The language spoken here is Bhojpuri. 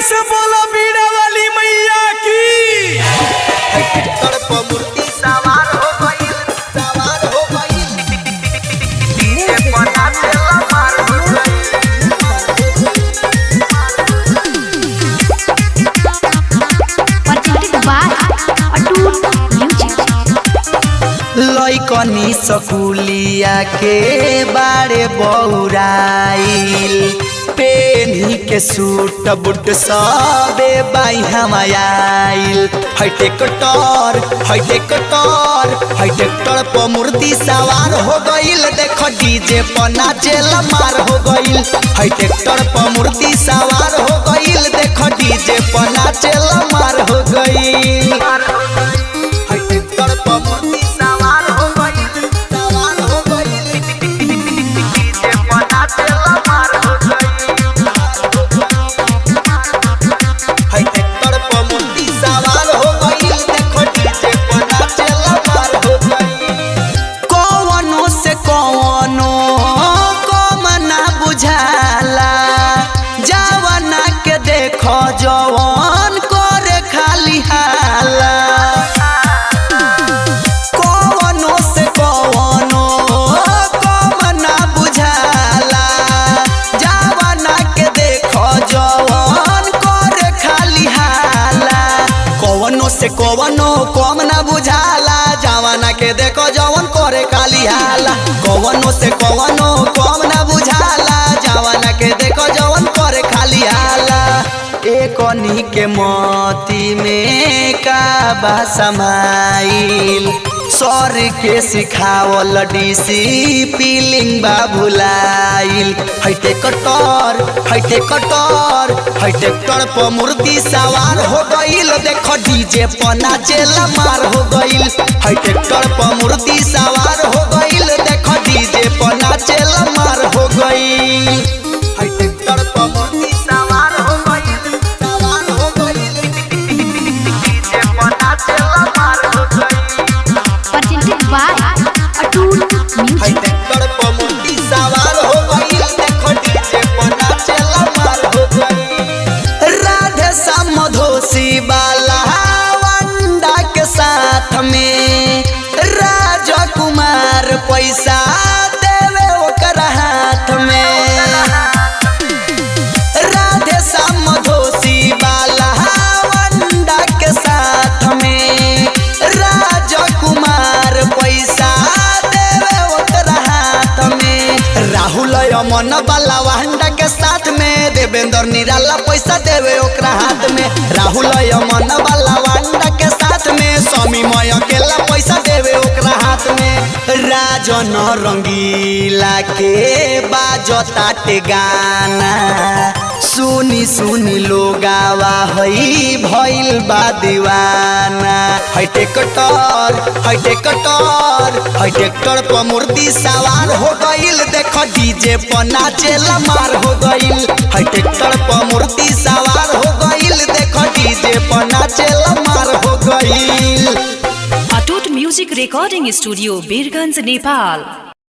से बोला बीड़ा वाली मैया की। मूर्ति सवार हो गई, सवार हो गई। डीजे पर नाचे लमार हो गई। लइकनी सकुलिया के बारे बौराइल, पेनी के सूट बूट सबे बाई हम आइल। है ट्रैक्टर पर मूर्ति सवार हो गईल, देख डीजे पर नाचे लमार हो गईल। है ट्रैक्टर पर मूर्ति सवार हो गईल, देख डीजे पर नाचे लमार हो गईल। है ट्रैक्टर पर मूर्ति सवार हो गईल, सवार हो गईल। डीजे पर नाचे लमार हो गईल। है ट्रैक्टर पर मूर्ति सवार हो गईल, देखो डीजे पर नाचे लमार हो गईल। कौनो से कौनो कम ना बुझाला, जवाना के देखो जवान करे खाली हाला। कौनो से कौनो कम ना बुझाला, जवाना के देखो जवान करे खाली हाला। कौनो से कौनो कम ना बुझाला, जवाना के देखो जवान करे खाली हाला। कौनो से कौनो कम ना बुझाला, जवाना के देखो जवान करे खाली हाला। एकनी के मोती में का बा समाइल, सर के सिखावल डिसिप्लिन बा भुलाइल। है ट्रैक्टर पर मूर्ति सवार हो गईल, देखो डीजे पर नाचे लमार हो गईल। है ट्रैक्टर पर मूर्ति सवार हो गईल, देखो डीजे पर नाचे लमार हो गईल। है ट्रैक्टर पर मूर्ति सवार हो गईल, सवार हो गईल। डीजे पर नाचे लमार हो गईल। है ट्रैक्टर पर मूर्ति सवार हो गईल, देखो डीजे पर नाचे लमार हो गईल। राधे श्याम धोसी वाला वंडा के साथ में राजकुमार पैसा देवे ओकर हाथ में। राधे श्याम धोसी वाला वंडा के साथ में राजकुमार पैसा देवे ओकर हाथ में। राहुल अमन वाला वंडा के साथ में देवेंद्र निराला पैसा देवे ओकरा हाथ में। राहुल अमन वाला वंडा के साथ में स्वामी मय अकेला पैसा देवे ओकरा हाथ में। राजन रंगीला के बाजताटे गाना, सुनी सुनी लोगावा हई भइल बा दीवाना। है ट्रैक्टर पर मूर्ति सवार हो गईल, देखो डीजे पर नाचे लमार हो गईल। है ट्रैक्टर पर मूर्ति सवार हो गईल, देखो डीजे पर नाचे लमार हो गईल। Atoot music recording studio Birgunj Nepal.